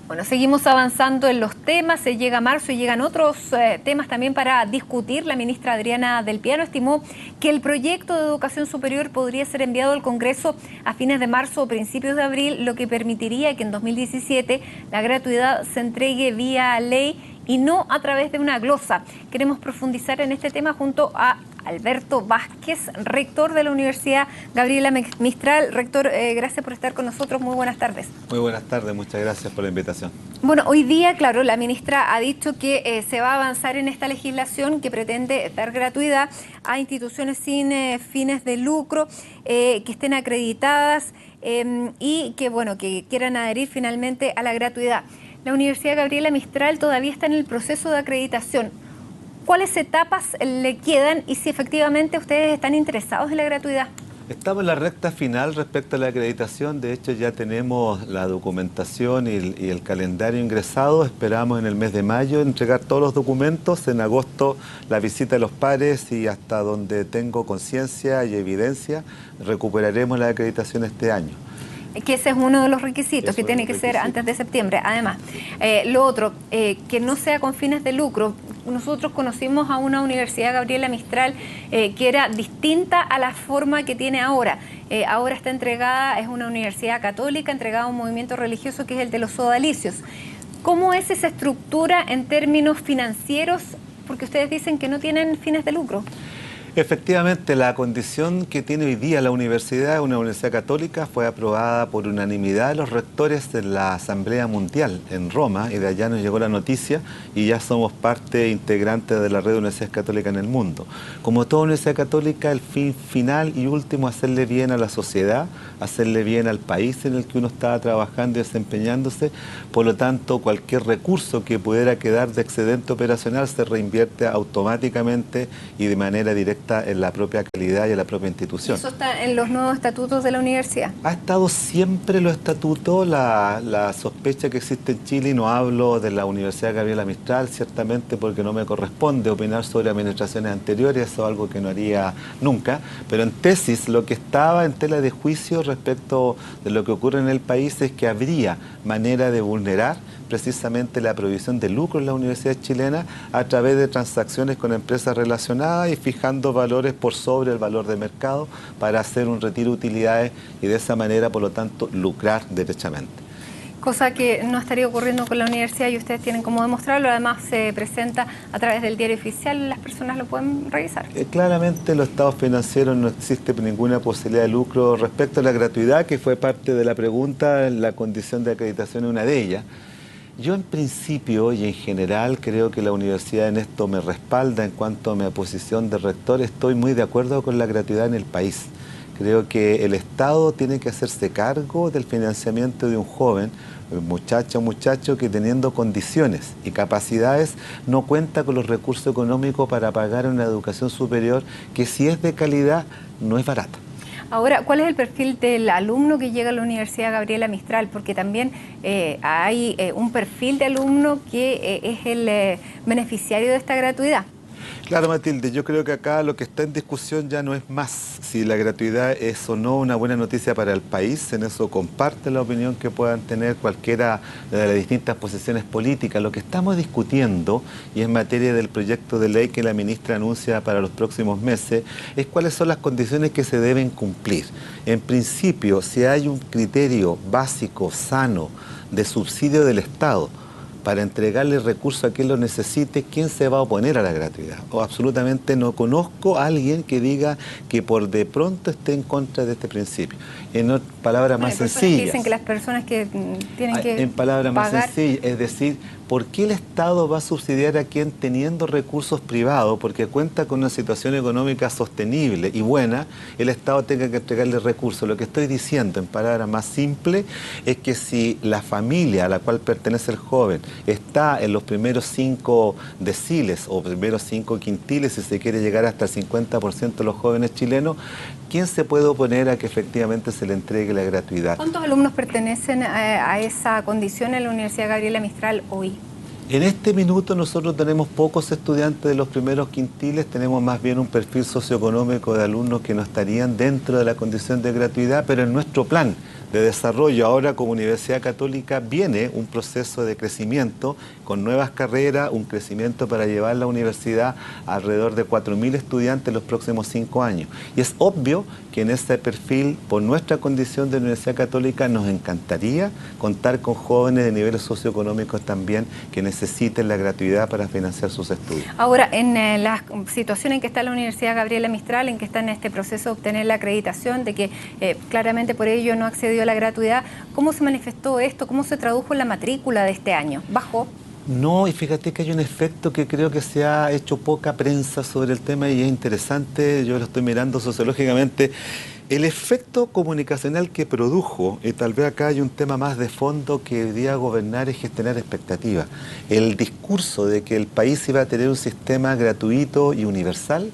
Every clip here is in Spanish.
Bueno, seguimos avanzando en los temas, se llega marzo y llegan otros temas también para discutir. La ministra Adriana Del Piano estimó que el proyecto de educación superior podría ser enviado al Congreso a fines de marzo o principios de abril, lo que permitiría que en 2017 la gratuidad se entregue vía ley y no a través de una glosa. Queremos profundizar en este tema junto a Alberto Vázquez, rector de la Universidad Gabriela Mistral. Rector, gracias por estar con nosotros. Muy buenas tardes. Muy buenas tardes, muchas gracias por la invitación. Bueno, hoy día, claro, la ministra ha dicho que se va a avanzar en esta legislación que pretende dar gratuidad a instituciones sin fines de lucro, que estén acreditadas y que, bueno, que quieran adherir finalmente a la gratuidad. La Universidad Gabriela Mistral todavía está en el proceso de acreditación. ¿Cuáles etapas le quedan y si efectivamente ustedes están interesados en la gratuidad? Estamos en la recta final respecto a la acreditación. De hecho, ya tenemos la documentación y el calendario ingresado. Esperamos en el mes de mayo entregar todos los documentos. En agosto, la visita de los pares y hasta donde tengo conciencia y evidencia, recuperaremos la acreditación este año. Que ese es uno de los requisitos, que tiene que ser antes de septiembre. Además, lo otro, que no sea con fines de lucro. Nosotros conocimos a una Universidad Gabriela Mistral que era distinta a la forma que tiene ahora. Ahora está entregada, es una universidad católica, entregada a un movimiento religioso que es el de los sodalicios. ¿Cómo es esa estructura en términos financieros? Porque ustedes dicen que no tienen fines de lucro. Efectivamente, la condición que tiene hoy día la universidad, una universidad católica, fue aprobada por unanimidad de los rectores de la Asamblea Mundial en Roma, y de allá nos llegó la noticia y ya somos parte integrante de la red de universidades católicas en el mundo. Como toda universidad católica, el fin final y último, hacerle bien a la sociedad, hacerle bien al país en el que uno estaba trabajando y desempeñándose. Por lo tanto, cualquier recurso que pudiera quedar de excedente operacional se reinvierte automáticamente y de manera directa en la propia calidad y en la propia institución. ¿Eso está en los nuevos estatutos de la universidad? Ha estado siempre en los estatutos. La sospecha que existe en Chile, y no hablo de la Universidad Gabriela Mistral, ciertamente porque no me corresponde opinar sobre administraciones anteriores, eso es algo que no haría nunca, pero en tesis lo que estaba en tela de juicio respecto de lo que ocurre en el país es que habría manera de vulnerar precisamente la prohibición de lucro en la universidad chilena a través de transacciones con empresas relacionadas y fijando valores por sobre el valor de mercado para hacer un retiro de utilidades y de esa manera, por lo tanto, lucrar derechamente. Cosa que no estaría ocurriendo con la universidad y ustedes tienen cómo demostrarlo. Además, se presenta a través del diario oficial, las personas lo pueden revisar. Claramente en los estados financieros no existe ninguna posibilidad de lucro. Respecto a la gratuidad, que fue parte de la pregunta, la condición de acreditación es una de ellas. Yo en principio y en general creo que la universidad en esto me respalda en cuanto a mi posición de rector. Estoy muy de acuerdo con la gratuidad en el país. Creo que el Estado tiene que hacerse cargo del financiamiento de un joven, un muchacho que teniendo condiciones y capacidades no cuenta con los recursos económicos para pagar una educación superior que, si es de calidad, no es barata. Ahora, ¿cuál es el perfil del alumno que llega a la Universidad Gabriela Mistral? Porque también hay un perfil de alumno que es el beneficiario de esta gratuidad. Claro, Matilde, yo creo que acá lo que está en discusión ya no es más si la gratuidad es o no una buena noticia para el país. En eso comparte la opinión que puedan tener cualquiera de las distintas posiciones políticas. Lo que estamos discutiendo, y en materia del proyecto de ley que la ministra anuncia para los próximos meses, es cuáles son las condiciones que se deben cumplir. En principio, si hay un criterio básico, sano, de subsidio del Estado, para entregarle recursos a quien lo necesite, ¿quién se va a oponer a la gratuidad? O absolutamente no conozco a alguien que diga que por de pronto esté en contra de este principio. En palabras más sencillas. Dicen que las personas que tienen que en palabras pagar... más sencillas, es decir, ¿por qué el Estado va a subsidiar a quien teniendo recursos privados, porque cuenta con una situación económica sostenible y buena, el Estado tenga que entregarle recursos? Lo que estoy diciendo en palabras más simples es que si la familia a la cual pertenece el joven está en los primeros 5 deciles o primeros 5 quintiles, si se quiere llegar hasta el 50% de los jóvenes chilenos, ¿quién se puede oponer a que efectivamente se le entregue la gratuidad? ¿Cuántos alumnos pertenecen a esa condición en la Universidad Gabriela Mistral hoy? En este minuto nosotros tenemos pocos estudiantes de los primeros quintiles, tenemos más bien un perfil socioeconómico de alumnos que no estarían dentro de la condición de gratuidad, pero en nuestro plan de desarrollo. Ahora, como Universidad Católica, viene un proceso de crecimiento con nuevas carreras, un crecimiento para llevar la universidad a alrededor de 4.000 estudiantes en los próximos 5 años. Y es obvio que en ese perfil, por nuestra condición de Universidad Católica, nos encantaría contar con jóvenes de niveles socioeconómicos también que necesiten la gratuidad para financiar sus estudios. Ahora, en la situación en que está la Universidad Gabriela Mistral, en que está en este proceso de obtener la acreditación, de que claramente por ello no accedió a la gratuidad, ¿cómo se manifestó esto? ¿Cómo se tradujo en la matrícula de este año? ¿Bajó? No, y fíjate que hay un efecto que creo que se ha hecho poca prensa sobre el tema y es interesante, yo lo estoy mirando sociológicamente. El efecto comunicacional que produjo, y tal vez acá hay un tema más de fondo que hoy día gobernar es gestionar expectativas. El discurso de que el país iba a tener un sistema gratuito y universal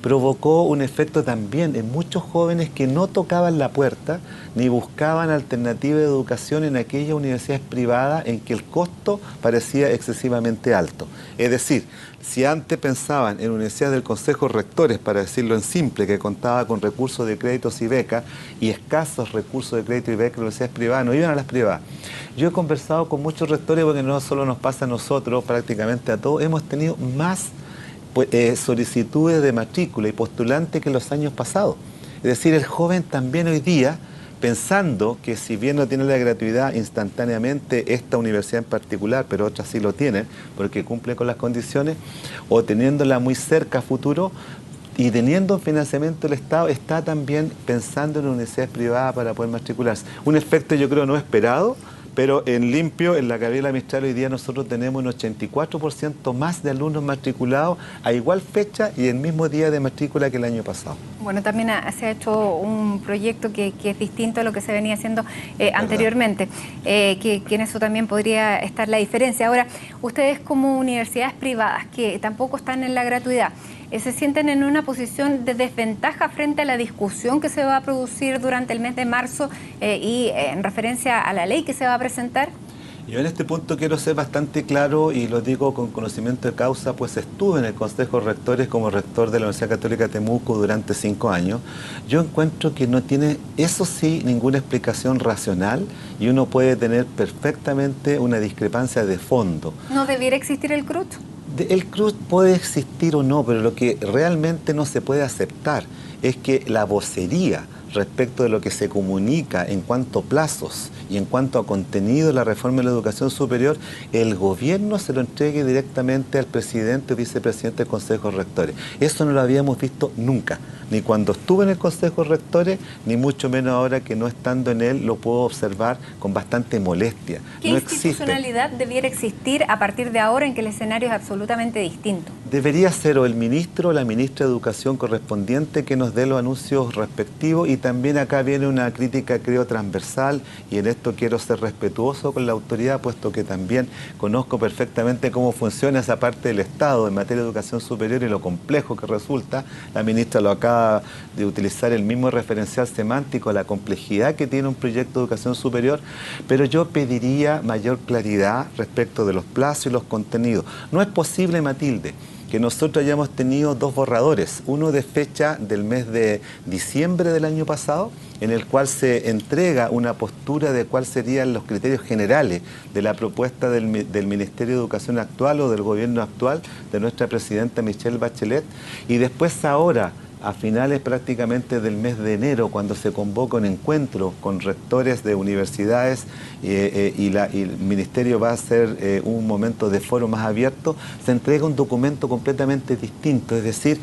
provocó un efecto también en muchos jóvenes que no tocaban la puerta ni buscaban alternativa de educación en aquellas universidades privadas en que el costo parecía excesivamente alto. Es decir, si antes pensaban en universidades del Consejo de Rectores, para decirlo en simple, que contaba con recursos de créditos y becas y escasos recursos de crédito y becas en universidades privadas, no iban a las privadas. Yo he conversado con muchos rectores porque no solo nos pasa a nosotros, prácticamente a todos, hemos tenido más solicitudes de matrícula y postulantes que en los años pasados. Es decir, el joven también hoy día, pensando que si bien no tiene la gratuidad instantáneamente esta universidad en particular, pero otras sí lo tienen, porque cumple con las condiciones, o teniéndola muy cerca a futuro, y teniendo financiamiento del Estado, está también pensando en universidades privadas para poder matricularse. Un efecto, yo creo, no esperado, pero en limpio, en la Gabriela Mistral hoy día nosotros tenemos un 84% más de alumnos matriculados a igual fecha y el mismo día de matrícula que el año pasado. Bueno, también se ha hecho un proyecto que es distinto a lo que se venía haciendo anteriormente, que en eso también podría estar la diferencia. Ahora, ustedes como universidades privadas que tampoco están en la gratuidad, ¿se sienten en una posición de desventaja frente a la discusión que se va a producir durante el mes de marzo y en referencia a la ley que se va a presentar? Yo en este punto quiero ser bastante claro y lo digo con conocimiento de causa, pues estuve en el Consejo de Rectores como rector de la Universidad Católica de Temuco durante 5 años. Yo encuentro que no tiene, eso sí, ninguna explicación racional y uno puede tener perfectamente una discrepancia de fondo. ¿No debiera existir el CRUT? El CRUT puede existir o no, pero lo que realmente no se puede aceptar es que la vocería respecto de lo que se comunica en cuanto a plazos y en cuanto a contenido de la reforma de la educación superior, el gobierno se lo entregue directamente al presidente o vicepresidente del Consejo de Rectores. Eso no lo habíamos visto nunca, ni cuando estuve en el Consejo de Rectores, ni mucho menos ahora que no estando en él lo puedo observar con bastante molestia. ¿Qué institucionalidad debiera existir a partir de ahora en que el escenario es absolutamente distinto? Debería ser o el ministro o la ministra de Educación correspondiente que nos dé los anuncios respectivos y también acá viene una crítica, creo, transversal y en esto quiero ser respetuoso con la autoridad, puesto que también conozco perfectamente cómo funciona esa parte del Estado en materia de educación superior y lo complejo que resulta. La ministra lo acaba de utilizar el mismo referencial semántico, la complejidad que tiene un proyecto de educación superior, pero yo pediría mayor claridad respecto de los plazos y los contenidos. No es posible, Matilde, que nosotros hayamos tenido 2 borradores, uno de fecha del mes de diciembre del año pasado, en el cual se entrega una postura de cuáles serían los criterios generales de la propuesta del Ministerio de Educación actual o del gobierno actual de nuestra presidenta Michelle Bachelet, y después ahora, a finales prácticamente del mes de enero, cuando se convoca un encuentro con rectores de universidades y el Ministerio va a hacer un momento de foro más abierto, se entrega un documento completamente distinto. Es decir,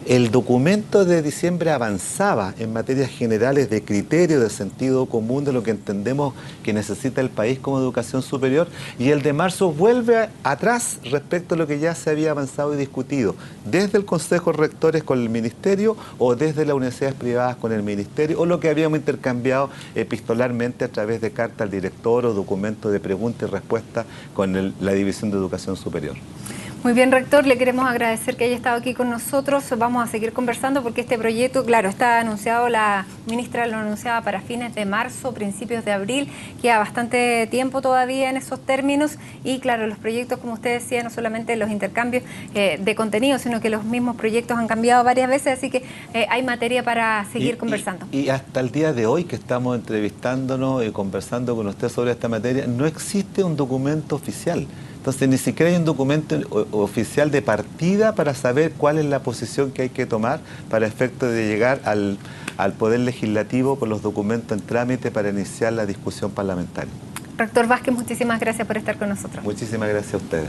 el documento de diciembre avanzaba en materias generales de criterio, de sentido común, de lo que entendemos que necesita el país como educación superior, y el de marzo vuelve atrás respecto a lo que ya se había avanzado y discutido, desde el Consejo de Rectores con el Ministerio o desde las universidades privadas con el Ministerio, o lo que habíamos intercambiado epistolarmente a través de carta al director o documento de pregunta y respuesta con la División de Educación Superior. Muy bien, rector, le queremos agradecer que haya estado aquí con nosotros. Vamos a seguir conversando porque este proyecto, claro, está anunciado, la ministra lo anunciaba para fines de marzo, principios de abril, queda bastante tiempo todavía en esos términos y claro, los proyectos, como usted decía, no solamente los intercambios de contenido, sino que los mismos proyectos han cambiado varias veces, así que hay materia para seguir conversando. Y hasta el día de hoy que estamos entrevistándonos y conversando con usted sobre esta materia, no existe un documento oficial. Entonces, ni siquiera hay un documento oficial de partida para saber cuál es la posición que hay que tomar para efecto de llegar al Poder Legislativo con los documentos en trámite para iniciar la discusión parlamentaria. Rector Vázquez, muchísimas gracias por estar con nosotros. Muchísimas gracias a ustedes.